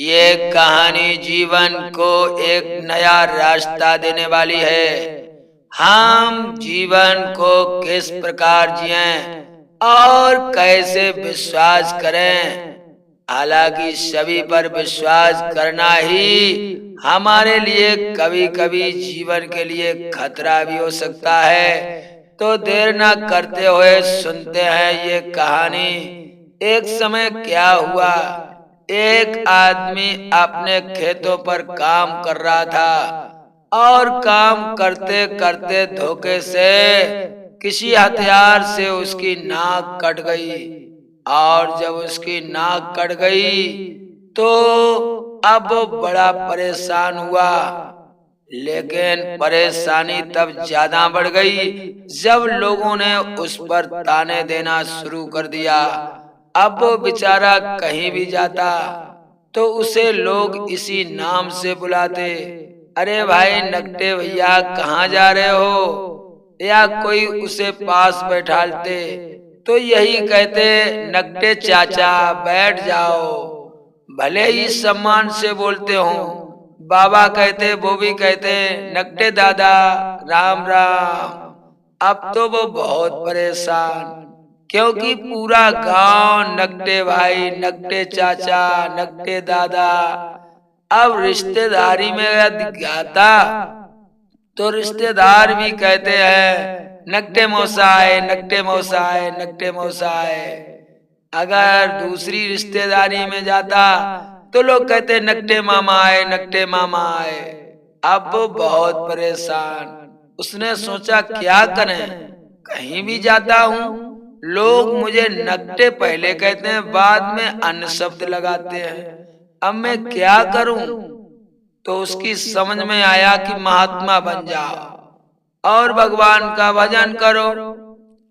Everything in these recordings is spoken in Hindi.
ये कहानी जीवन को एक नया रास्ता देने वाली है। हम जीवन को किस प्रकार जिएं और कैसे विश्वास करें। हालांकि सभी पर विश्वास करना ही हमारे लिए कभी कभी जीवन के लिए खतरा भी हो सकता है। तो देर ना करते हुए सुनते हैं ये कहानी। एक समय क्या हुआ, एक आदमी अपने खेतों पर काम कर रहा था और काम करते करते धोखे से किसी हथियार से उसकी नाक कट गई। और जब उसकी नाक कट गई तो अब वो बड़ा परेशान हुआ। लेकिन परेशानी तब ज्यादा बढ़ गई जब लोगों ने उस पर ताने देना शुरू कर दिया। अब वो बेचारा कहीं भी जाता तो उसे लोग इसी नाम से बुलाते, अरे भाई नकटे भैया कहाँ जा रहे हो, या कोई उसे पास बैठालते तो यही कहते, नकटे चाचा बैठ जाओ। भले ही सम्मान से बोलते हो, बाबा कहते वो भी कहते, नकटे दादा राम राम। अब तो वो बहुत परेशान, क्योंकि पूरा गांव नकटे भाई, नकटे चाचा, नकटे दादा। अब रिश्तेदारी में गाता तो रिश्तेदार भी कहते हैं, नकटे मौसा आए, नकटे मौसा आए, नकटे मौसा आए। अगर दूसरी रिश्तेदारी में जाता तो लोग कहते, नकटे मामा आए, नकटे मामा आए। अब वो बहुत परेशान, उसने सोचा क्या करें, कहीं भी जाता हूँ लोग मुझे नकटे पहले कहते हैं, बाद में अन्य शब्द लगाते हैं। अब मैं क्या करूं। तो उसकी समझ में आया कि महात्मा बन जाओ और भगवान का भजन करो।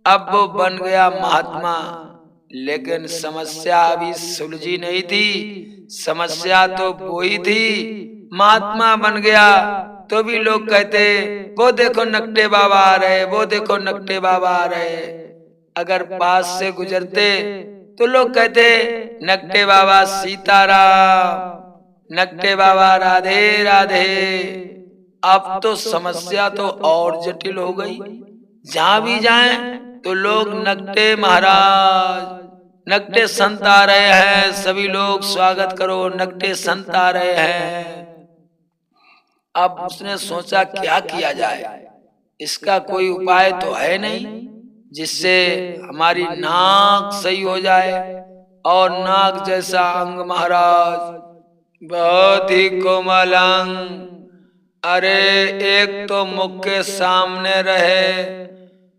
अब वो बन गया महात्मा, लेकिन समस्या अभी सुलझी नहीं थी। समस्या तो वो ही थी, महात्मा बन गया तो भी लोग कहते, वो देखो नकटे बाबा आ रहे, वो देखो नकटे बाबा आ रहे। अगर पास से गुजरते तो लोग कहते, नकटे बाबा सीताराम, नकटे बाबा राधे राधे। अब तो समस्या तो और जटिल हो गई। जहां भी जाएं तो लोग नकटे महाराज, नकटे संत आ रहे हैं, सभी लोग स्वागत करो, नकटे संत आ रहे हैं। अब उसने सोचा क्या किया जाए, इसका कोई उपाय तो है नहीं जिससे हमारी नाक सही हो जाए। और नाक जैसा अंग महाराज, बहुत ही कोमल अंग। अरे एक तो मुख के सामने रहे,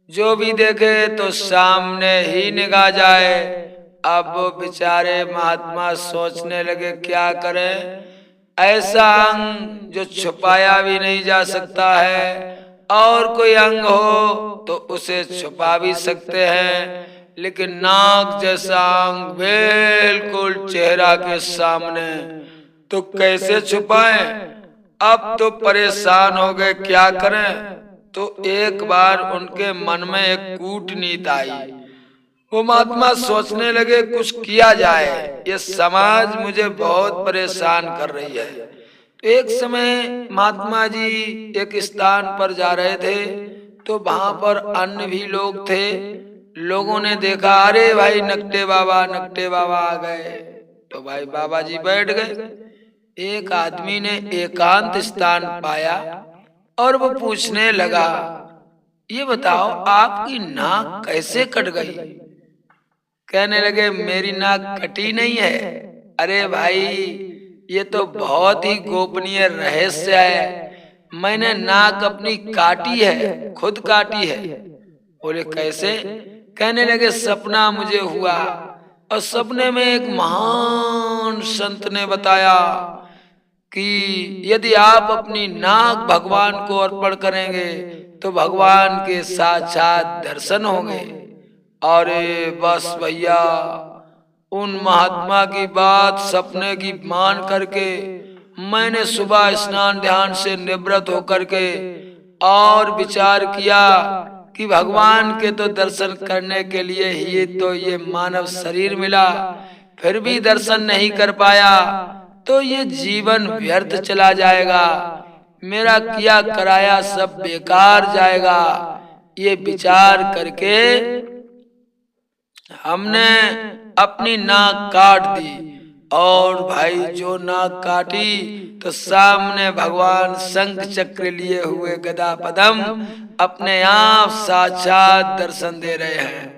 जो भी देखे तो सामने ही निगाह जाए। अब वो बेचारे महात्मा सोचने लगे क्या करें, ऐसा अंग जो छुपाया भी नहीं जा सकता है, और कोई अंग हो तो उसे छुपा भी सकते हैं, लेकिन नाक जैसा अंग बिल्कुल चेहरा के सामने, तो कैसे छुपाएं। अब तो परेशान हो गए क्या करें। तो एक बार उनके मन में एक कूटनीति आई। वो महात्मा सोचने लगे कुछ किया जाए, ये समाज मुझे बहुत परेशान कर रही है। तो एक समय महात्मा जी एक स्थान पर जा रहे थे तो वहां पर अन्य भी लोग थे। लोगों ने देखा, अरे भाई नकटे बाबा, नकटे बाबा आ गए। तो भाई बाबा जी बैठ गए। एक आदमी ने एकांत स्थान पाया और वो पूछने लगा, ये बताओ आपकी नाक कैसे कट गई। कहने लगे, मेरी नाक कटी नहीं है। अरे भाई ये तो बहुत ही गोपनीय रहस्य है, मैंने नाक अपनी काटी है, खुद काटी है। बोले कैसे। कहने लगे, सपना मुझे हुआ और सपने में एक महान संत ने बताया कि यदि आप अपनी नाक भगवान को अर्पण करेंगे तो भगवान के साक्षात दर्शन होंगे। अरे बस भैया, उन महात्मा की बात सपने की मान करके मैंने सुबह स्नान ध्यान से निवृत्त होकर के और विचार किया कि भगवान के तो दर्शन करने के लिए ही तो ये मानव शरीर मिला, फिर भी दर्शन नहीं कर पाया। तो ये जीवन व्यर्थ चला जाएगा, मेरा किया कराया सब बेकार जाएगा। ये विचार करके हमने अपनी नाक काट दी। और भाई जो नाक काटी तो सामने भगवान शंख चक्र लिए हुए गदा पद्म अपने आप साक्षात दर्शन दे रहे हैं।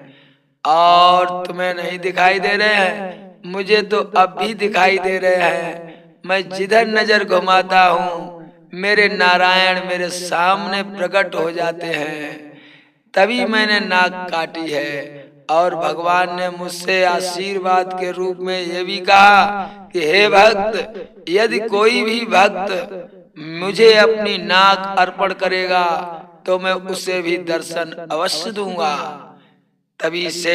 और तुम्हें नहीं दिखाई दे रहे हैं, मुझे तो अब भी दिखाई दे रहे हैं। मैं जिधर नजर घुमाता हूँ मेरे नारायण मेरे सामने प्रकट हो जाते हैं। तभी मैंने नाक काटी है। और भगवान ने मुझसे आशीर्वाद के रूप में ये भी कहा कि हे भक्त, यदि कोई भी भक्त मुझे अपनी नाक अर्पण करेगा तो मैं उसे भी दर्शन अवश्य दूंगा। तभी से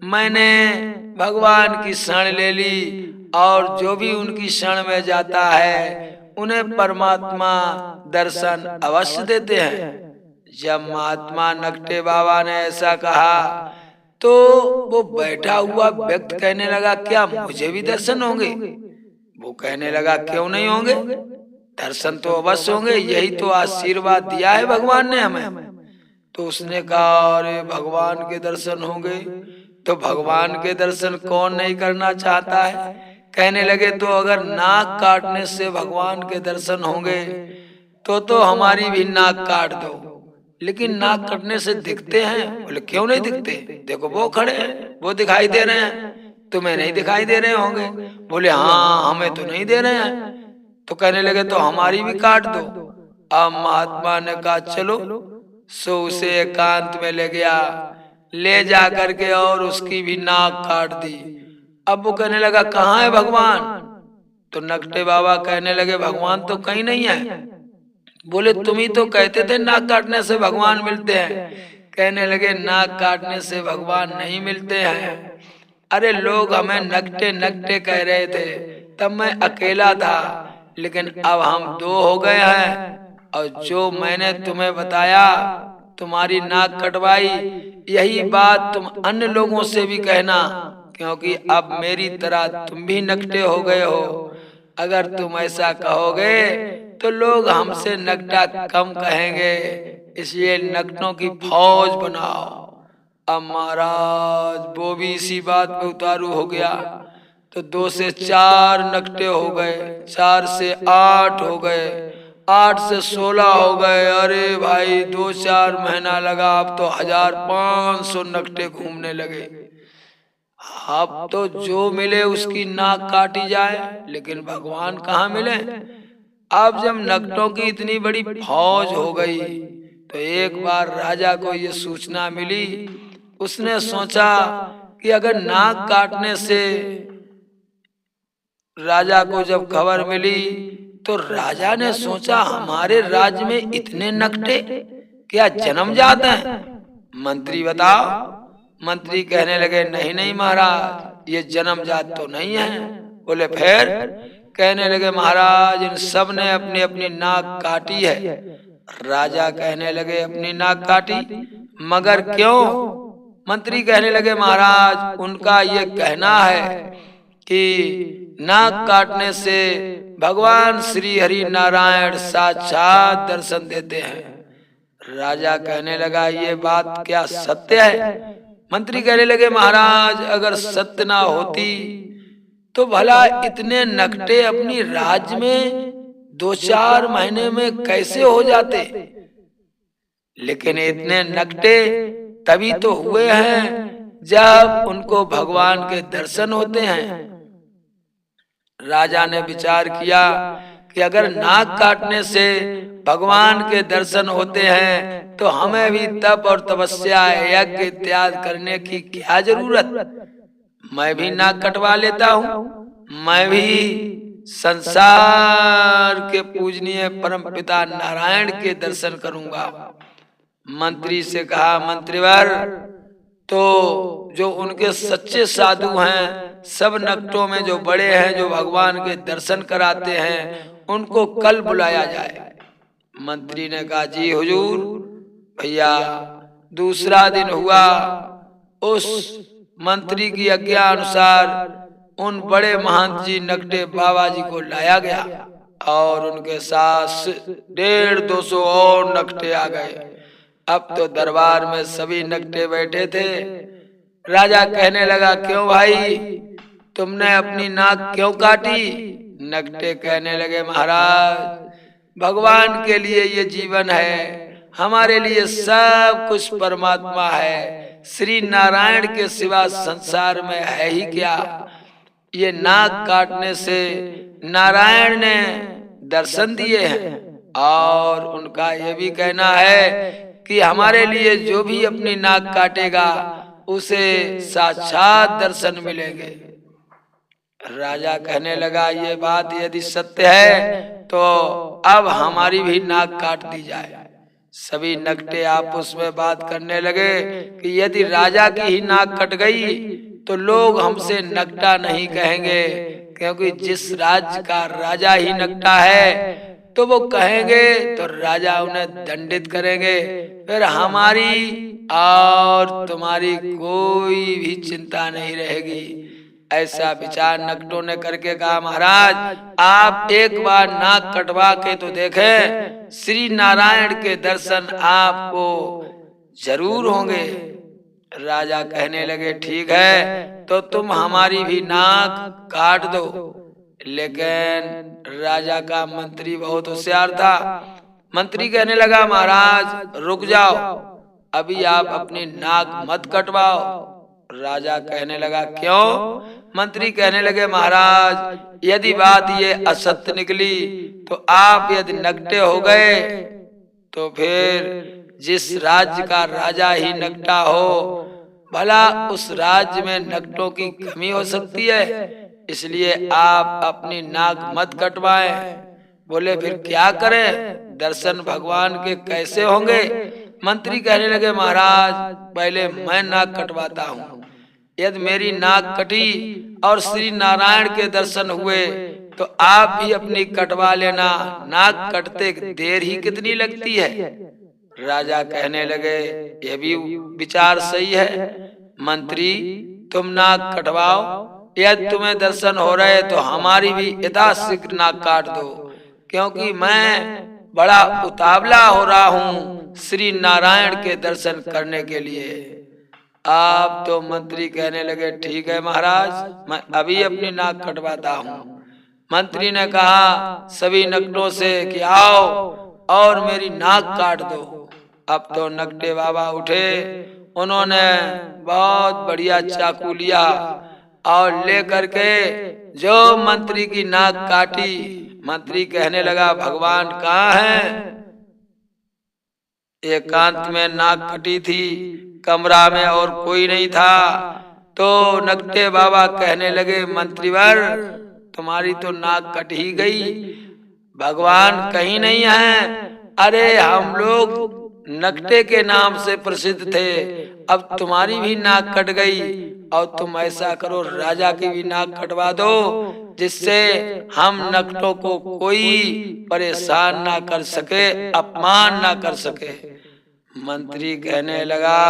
मैंने भगवान की शरण ले ली और जो भी उनकी शरण में जाता है उन्हें परमात्मा दर्शन अवश्य देते हैं। जब महात्मा नकटे बाबा ने ऐसा कहा तो वो बैठा हुआ व्यक्ति कहने लगा, क्या मुझे भी दर्शन होंगे? वो कहने लगा, क्यों नहीं होंगे, दर्शन तो अवश्य होंगे, यही तो आशीर्वाद दिया है भगवान ने हमें। तो उसने कहा, अरे भगवान के दर्शन होंगे तो भगवान के दर्शन कौन नहीं करना चाहता है। कहने लगे, तो अगर नाक काटने से भगवान के दर्शन होंगे तो हमारी भी नाक काट दो। लेकिन नाक कटने से दिखते हैं? बोले, क्यों नहीं दिखते, देखो वो खड़े हैं, वो दिखाई दे रहे हैं, तुम्हें नहीं दिखाई दे रहे होंगे। बोले, हाँ हमें तो नहीं दे रहे हैं। तो कहने लगे, तो हमारी भी काट दो। अब महात्मा ने कहा, चलो। सो उसे एकांत में ले गया, ले जा करके और उसकी भी नाक काट दी। अब वो कहने लगा, कहाँ है भगवान? तो नकटे बाबा कहने लगे, भगवान तो कहीं नहीं है। बोले, तुम ही तो कहते थे नाक काटने से भगवान मिलते हैं। कहने लगे, नाक काटने से भगवान नहीं मिलते हैं। अरे लोग हमें नकटे नकटे कह रहे थे, तब मैं अकेला था, लेकिन अब हम दो हो गए हैं। और जो मैंने तुम्हें बताया, तुम्हारी नाक कटवाई, यही बात तुम अन्य लोगों से भी कहना, क्योंकि अब मेरी तरह तुम भी नकटे हो गए हो। अगर तुम ऐसा कहोगे तो लोग हमसे नकटा कम कहेंगे, इसलिए नकटों की फौज बनाओ। अब महाराज वो भी इसी बात पे उतारू हो गया। तो 2 से 4 नकटे हो गए, 4 से 8 हो गए, 8 से 16 हो गए। अरे भाई 2-4 महीना लगा, अब तो 1500 नकटे घूमने लगे। अब तो जो मिले उसकी नाक काटी जाए, लेकिन भगवान कहाँ मिले। अब जब नकटों की इतनी बड़ी फौज हो गई तो एक बार राजा को ये सूचना मिली। उसने सोचा कि अगर नाक काटने से राजा को जब खबर मिली तो राजा ने सोचा, हमारे राज्य में इतने नकटे क्या जन्मजात हैं? मंत्री बताओ। मंत्री कहने लगे, नहीं नहीं महाराज, ये जन्मजात तो नहीं है। बोले, फिर? कहने लगे, महाराज इन सब ने अपनी अपनी नाक काटी है। राजा कहने लगे, अपनी नाक काटी, मगर क्यों? मंत्री कहने लगे, महाराज उनका ये कहना है कि नाक काटने से भगवान श्री हरि नारायण साक्षात दर्शन देते हैं। राजा कहने लगा, ये बात क्या सत्य है? मंत्री कहने लगे, महाराज अगर सत्य ना होती तो भला इतने नकटे अपनी राज्य में 2-4 महीने में कैसे हो जाते। लेकिन इतने नकटे तभी तो हुए हैं जब उनको भगवान के दर्शन होते हैं। राजा ने विचार किया कि अगर नाक काटने से भगवान के दर्शन होते हैं तो हमें भी तप और तपस्या यज्ञ इत्यादि करने की क्या जरूरत। मैं भी नाक कटवा लेता हूँ, मैं भी संसार के पूजनीय परम पिता नारायण के दर्शन करूंगा। मंत्री से कहा, मंत्रीवर तो जो उनके सच्चे साधु हैं, सब नकटों में जो बड़े हैं, जो भगवान के दर्शन कराते हैं, उनको कल बुलाया जाए। मंत्री ने कहा, जी हुजूर। भैया दूसरा दिन हुआ। उस मंत्री की आज्ञा अनुसार उन बड़े महंत जी नकटे बाबा जी को लाया गया और उनके साथ 150-200 और नकटे आ गए। अब तो दरबार में सभी नकटे बैठे थे। राजा कहने लगा, क्यों भाई, तुमने अपनी नाक क्यों काटी? नकटे कहने लगे, महाराज, भगवान के लिए ये जीवन है, हमारे लिए सब कुछ परमात्मा है, श्री नारायण के सिवा संसार में है ही क्या। ये नाक काटने से नारायण ने दर्शन दिए हैं और उनका ये भी कहना है कि हमारे लिए जो भी अपनी नाक काटेगा उसे साक्षात दर्शन मिलेंगे। राजा कहने लगा, ये बात यदि सत्य है तो अब हमारी भी नाक काट दी जाए। सभी नकटे आपस में बात करने लगे कि यदि राजा की ही नाक कट गई तो लोग हमसे नकटा नहीं कहेंगे, क्योंकि जिस राज्य का राजा ही नकटा है तो वो कहेंगे तो राजा उन्हें दंडित करेंगे, फिर हमारी और तुम्हारी कोई भी चिंता नहीं रहेगी। ऐसा विचार नकटों ने करके कहा, महाराज, आप एक बार नाक कटवा के तो देखें, श्री नारायण के दर्शन आपको जरूर होंगे। राजा कहने लगे, ठीक है, तो तुम हमारी भी नाक काट दो। लेकिन राजा का मंत्री बहुत होशियार था। मंत्री कहने लगा, महाराज रुक जाओ, अभी आप अपनी नाक मत कटवाओ। राजा कहने लगा, क्यों? मंत्री कहने लगे, महाराज, यदि बात ये असत्य निकली तो आप यदि नकटे हो गए तो फिर जिस राज्य का राजा ही नकटा हो, भला उस राज्य में नकटों की कमी हो सकती है, इसलिए आप अपनी नाक मत कटवाएं। बोले, फिर क्या करें, दर्शन भगवान के कैसे होंगे? मंत्री कहने लगे, महाराज, पहले मैं नाक कटवाता हूँ, यदि मेरी नाक कटी और श्री नारायण के दर्शन हुए तो आप भी अपनी कटवा लेना। नाक कटते देर ही कितनी लगती है। राजा कहने लगे, यह भी विचार सही है, मंत्री, तुम नाक कटवाओ, यदि तुम्हें दर्शन हो रहे तो हमारी भी यथाशीघ्र नाक काट दो, क्योंकि मैं बड़ा उतावला हो रहा हूँ श्री नारायण के दर्शन करने के लिए। आप तो मंत्री कहने लगे, ठीक है महाराज, मैं अभी अपनी नाक कटवाता हूँ। मंत्री ने कहा सभी नकटों से कि आओ और मेरी नाक काट दो। अब तो नकटे बाबा उठे, उन्होंने बहुत बढ़िया चाकू लिया और ले करके जो मंत्री की नाक काटी। मंत्री कहने लगा, भगवान कहाँ हैं? एकांत में नाक कटी थी, कमरा में और कोई नहीं था। तो नकटे बाबा कहने लगे, मंत्रीवर, तुम्हारी तो नाक कट ही गई, भगवान कहीं नहीं है। अरे हम लोग नकटे के नाम से प्रसिद्ध थे, अब तुम्हारी भी नाक कट गई, और तुम ऐसा करो, राजा की भी नाक कटवा दो, जिससे हम नकटों को कोई परेशान ना कर सके, अपमान ना कर सके। मंत्री कहने लगा,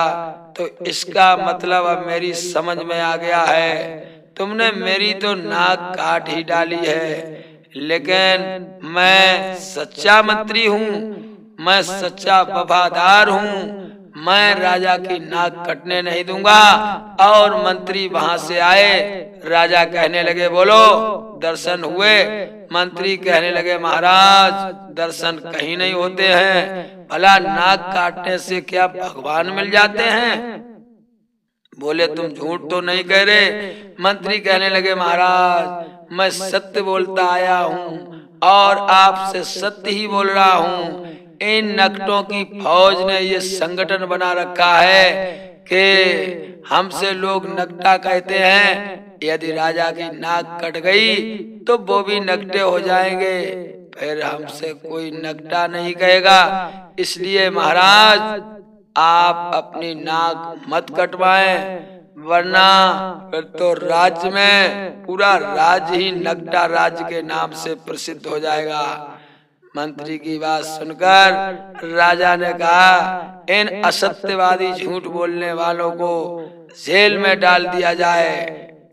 तो इसका मतलब अब मेरी समझ में आ गया है, तुमने मेरी तो नाक काट ही डाली है, लेकिन मैं सच्चा मंत्री हूँ, मैं सच्चा वफादार हूँ, मैं राजा की नाक कटने नहीं दूंगा। और मंत्री वहां से आए। राजा कहने लगे, बोलो दर्शन हुए? मंत्री कहने लगे, महाराज, दर्शन कहीं नहीं होते हैं, भला नाक काटने से क्या भगवान मिल जाते हैं? बोले, तुम झूठ तो नहीं कह रहे? मंत्री कहने लगे, महाराज, मैं सत्य बोलता आया हूँ और आपसे सत्य ही बोल रहा हूँ। इन नकटों की फौज ने ये संगठन बना रखा है कि हमसे लोग नकटा कहते हैं, यदि राजा की नाक कट गई तो वो भी नकटे हो जाएंगे, फिर हमसे कोई नकटा नहीं कहेगा। इसलिए महाराज, आप अपनी नाक मत कटवाएं, वरना फिर तो राज्य में पूरा राज्य ही नकटा राज्य के नाम से प्रसिद्ध हो जाएगा। मंत्री की बात सुनकर राजा ने कहा, इन असत्यवादी झूठ बोलने वालों को जेल में डाल दिया जाए,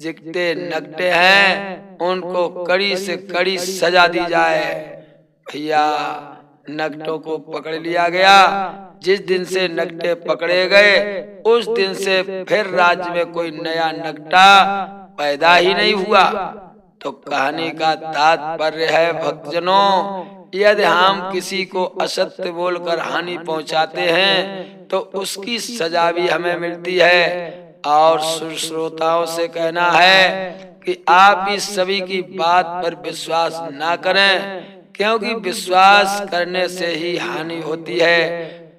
जितने नकटे हैं उनको कड़ी से कड़ी सजा दी जाए। भैया नकटों को पकड़ लिया गया। जिस दिन से नकटे पकड़े गए उस दिन से फिर राज्य में कोई नया नकटा पैदा ही नहीं हुआ। तो कहानी का तात्पर्य है भक्तजनों, यदि हम किसी को असत्य बोलकर हानि पहुंचाते हैं तो उसकी सजा भी हमें मिलती है। और श्रोताओं से कहना है कि आप इस सभी की बात पर विश्वास ना करें, क्योंकि विश्वास करने से ही हानि होती है।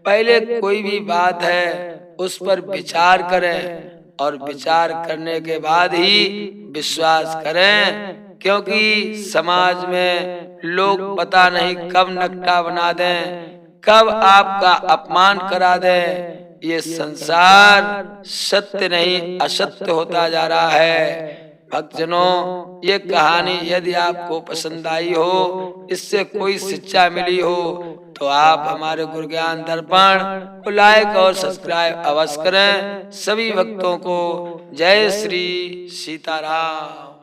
पहले कोई भी बात है उस पर विचार करें और विचार करने के बाद ही विश्वास करें, क्योंकि समाज में लोग पता नहीं कब नकटा बना दें, कब आपका अपमान करा दें। ये संसार सत्य नहीं असत्य होता जा रहा है। भक्तजनों, ये कहानी यदि आपको पसंद आई हो, इससे कोई शिक्षा मिली हो, तो आप हमारे गुरु ज्ञान दर्पण को लाइक और सब्सक्राइब अवश्य करें। सभी भक्तों को जय श्री सीताराम।